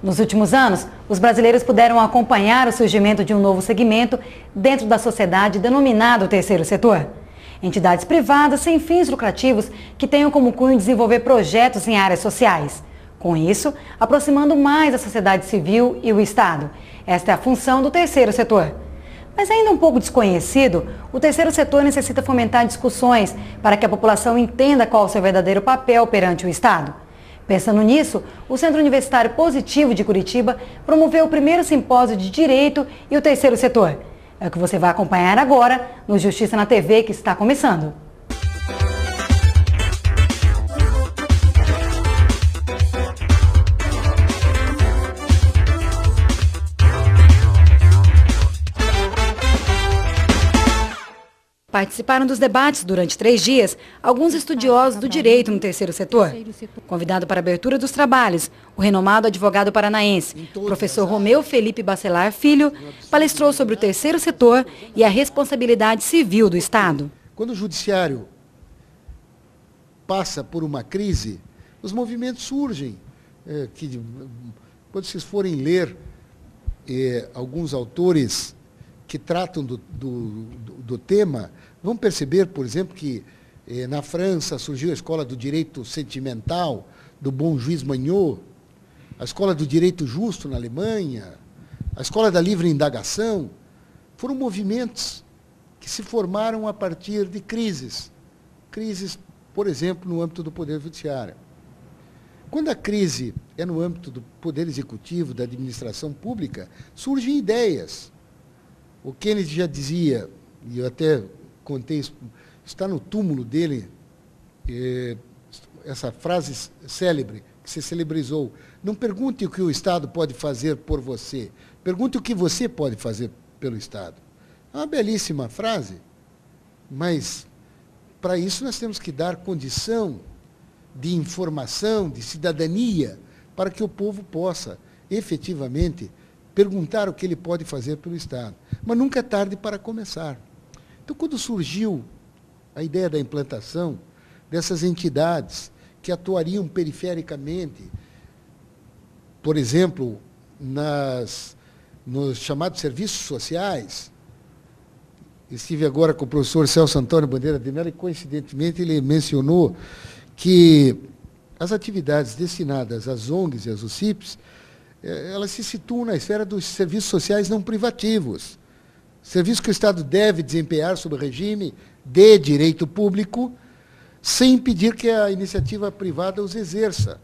Nos últimos anos, os brasileiros puderam acompanhar o surgimento de um novo segmento dentro da sociedade denominado terceiro setor. Entidades privadas sem fins lucrativos que tenham como cunho desenvolver projetos em áreas sociais. Com isso, aproximando mais a sociedade civil e o Estado. Esta é a função do terceiro setor. Mas ainda um pouco desconhecido, o terceiro setor necessita fomentar discussões para que a população entenda qual é o seu verdadeiro papel perante o Estado. Pensando nisso, o Centro Universitário Positivo de Curitiba promoveu o primeiro simpósio de Direito e o Terceiro Setor. É o que você vai acompanhar agora no Justiça na TV, que está começando. Participaram dos debates durante 3 dias alguns estudiosos do direito no terceiro setor. Convidado para a abertura dos trabalhos, o renomado advogado paranaense, professor Romeu Felipe Bacelar Filho, palestrou sobre o terceiro setor e a responsabilidade civil do Estado. Quando o judiciário passa por uma crise, os movimentos surgem. Quando vocês forem ler alguns autores que tratam do tema, vão perceber, por exemplo, que na França surgiu a escola do direito sentimental, do bom juiz Magnot, a escola do direito justo na Alemanha, a escola da livre indagação. Foram movimentos que se formaram a partir de crises. Crises, por exemplo, no âmbito do Poder Judiciário. Quando a crise é no âmbito do Poder Executivo, da administração pública, surgem ideias. O Kennedy já dizia, e eu até contei isso, está no túmulo dele, essa frase célebre, que se celebrizou: não pergunte o que o Estado pode fazer por você, pergunte o que você pode fazer pelo Estado. É uma belíssima frase, mas para isso nós temos que dar condição de informação, de cidadania, para que o povo possa efetivamente perguntar o que ele pode fazer pelo Estado. Mas nunca é tarde para começar. Então, quando surgiu a ideia da implantação dessas entidades que atuariam perifericamente, por exemplo, nos chamados serviços sociais, estive agora com o professor Celso Antônio Bandeira de Mello e, coincidentemente, ele mencionou que as atividades destinadas às ONGs e às UCIPs, elas se situam na esfera dos serviços sociais não privativos. Serviços que o Estado deve desempenhar sob o regime de direito público, sem impedir que a iniciativa privada os exerça,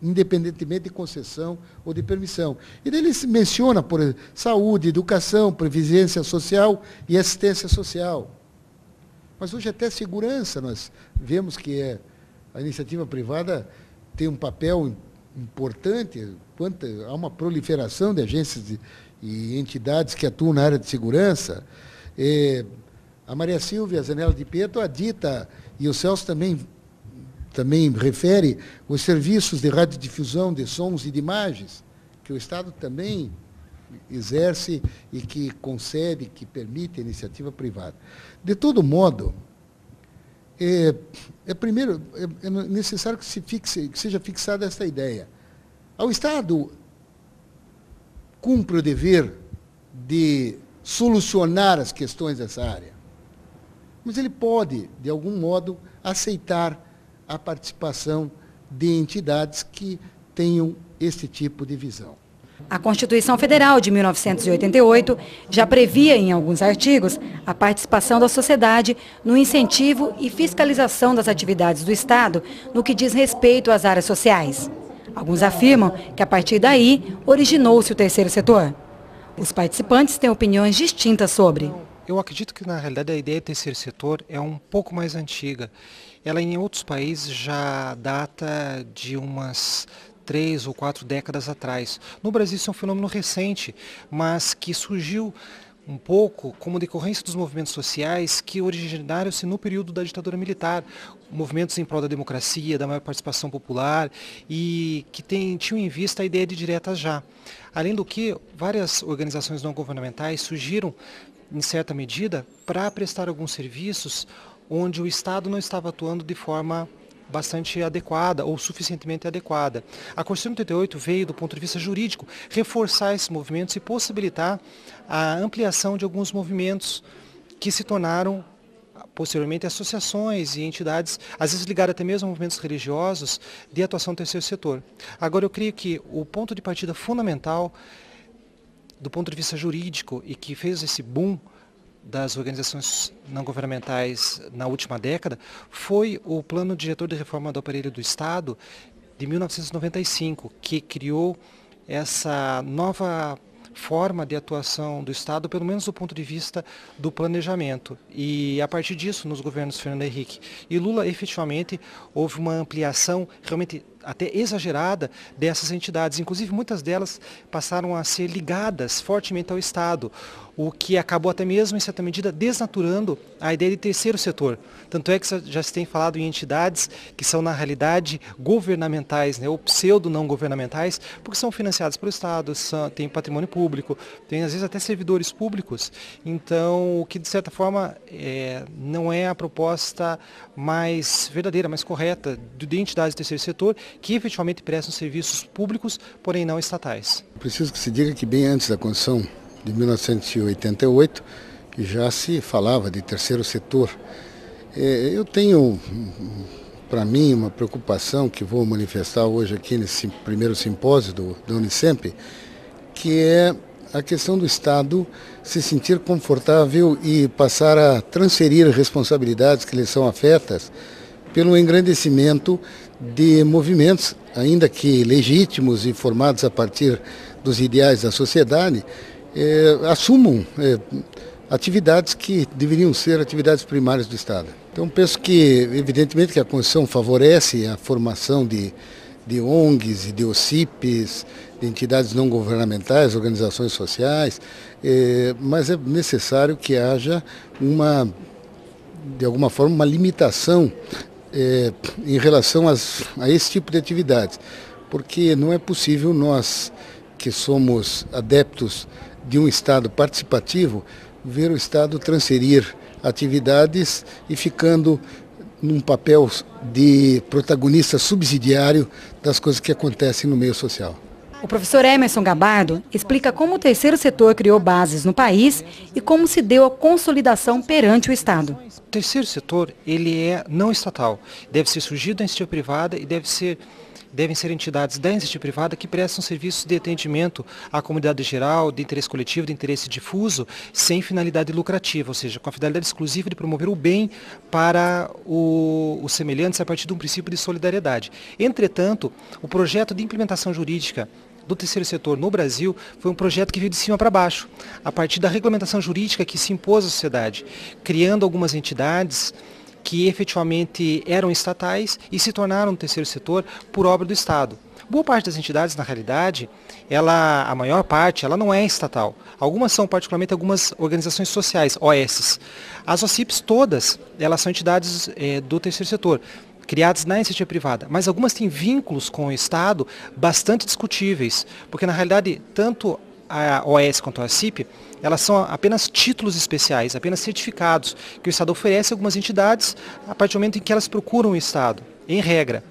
independentemente de concessão ou de permissão. E daí ele menciona, por exemplo, saúde, educação, previdência social e assistência social. Mas hoje até segurança, nós vemos que a iniciativa privada tem um papel importante, há uma proliferação de agências e entidades que atuam na área de segurança. A Maria Silvia Zanella de Pietro, a DITA, e o Celso também refere os serviços de radiodifusão de sons e de imagens, que o Estado também exerce e que concede, que permite a iniciativa privada. De todo modo, primeiro, é necessário que seja fixada esta ideia. Ao Estado cumpre o dever de solucionar as questões dessa área, mas ele pode, de algum modo, aceitar a participação de entidades que tenham este tipo de visão. A Constituição Federal de 1988 já previa, em alguns artigos, a participação da sociedade no incentivo e fiscalização das atividades do Estado no que diz respeito às áreas sociais. Alguns afirmam que, a partir daí, originou-se o terceiro setor. Os participantes têm opiniões distintas sobre. Eu acredito que, na realidade, a ideia de terceiro setor é um pouco mais antiga. Ela, em outros países, já data de umas 3 ou 4 décadas atrás. No Brasil, isso é um fenômeno recente, mas que surgiu um pouco como decorrência dos movimentos sociais que originaram-se no período da ditadura militar, movimentos em prol da democracia, da maior participação popular e que tinham em vista a ideia de diretas já. Além do que, várias organizações não governamentais surgiram, em certa medida, para prestar alguns serviços onde o Estado não estava atuando de forma bastante adequada ou suficientemente adequada. A Constituição de 88 veio, do ponto de vista jurídico, reforçar esses movimentos e possibilitar a ampliação de alguns movimentos que se tornaram posteriormente associações e entidades, às vezes ligadas até mesmo a movimentos religiosos, de atuação do terceiro setor. Agora, eu creio que o ponto de partida fundamental, do ponto de vista jurídico, e que fez esse boom das organizações não governamentais na última década, foi o Plano Diretor de Reforma do Aparelho do Estado, de 1995, que criou essa nova forma de atuação do Estado, pelo menos do ponto de vista do planejamento. E a partir disso, nos governos Fernando Henrique e Lula, efetivamente, houve uma ampliação realmente até exagerada dessas entidades. Inclusive, muitas delas passaram a ser ligadas fortemente ao Estado, o que acabou até mesmo, em certa medida, desnaturando a ideia de terceiro setor. Tanto é que já se tem falado em entidades que são, na realidade, governamentais, né, ou pseudo-não governamentais, porque são financiadas pelo Estado, têm patrimônio público, têm, às vezes, até servidores públicos. Então, o que, de certa forma, não é a proposta mais verdadeira, mais correta de entidades do terceiro setor, que efetivamente prestam serviços públicos, porém não estatais. Preciso que se diga que bem antes da Constituição de 1988, já se falava de terceiro setor. Eu tenho, para mim, uma preocupação que vou manifestar hoje aqui nesse primeiro simpósio da Unicemp, que é a questão do Estado se sentir confortável e passar a transferir responsabilidades que lhe são afetas pelo engrandecimento de movimentos, ainda que legítimos e formados a partir dos ideais da sociedade, assumam atividades que deveriam ser atividades primárias do Estado. Então penso que, evidentemente, que a Constituição favorece a formação de ONGs e de OCIPs, de entidades não governamentais, organizações sociais, mas é necessário que haja de alguma forma, uma limitação em relação a esse tipo de atividades, porque não é possível nós, que somos adeptos de um Estado participativo, ver o Estado transferir atividades e ficando num papel de protagonista subsidiário das coisas que acontecem no meio social. O professor Emerson Gabardo explica como o terceiro setor criou bases no país e como se deu a consolidação perante o Estado. O terceiro setor, ele é não estatal, deve ser surgido da iniciativa privada e devem ser entidades da iniciativa privada que prestam serviços de atendimento à comunidade geral, de interesse coletivo, de interesse difuso, sem finalidade lucrativa, ou seja, com a finalidade exclusiva de promover o bem para os semelhantes a partir de um princípio de solidariedade. Entretanto, o projeto de implementação jurídica do terceiro setor no Brasil foi um projeto que veio de cima para baixo, a partir da regulamentação jurídica que se impôs à sociedade, criando algumas entidades que efetivamente eram estatais e se tornaram no terceiro setor por obra do Estado. Boa parte das entidades, na realidade, a maior parte, ela não é estatal. Algumas são particularmente algumas organizações sociais, OSs. As OCIPs todas, elas são entidades do terceiro setor, criadas na iniciativa privada, mas algumas têm vínculos com o Estado bastante discutíveis, porque na realidade tanto a OS quanto a CIP, elas são apenas títulos especiais, apenas certificados que o Estado oferece a algumas entidades a partir do momento em que elas procuram o Estado, em regra.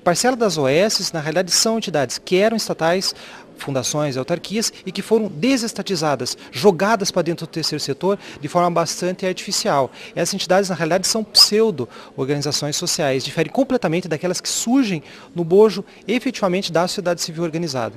Parcela das OS, na realidade, são entidades que eram estatais, fundações, autarquias, e que foram desestatizadas, jogadas para dentro do terceiro setor de forma bastante artificial. Essas entidades, na realidade, são pseudo-organizações sociais, diferem completamente daquelas que surgem no bojo efetivamente da sociedade civil organizada.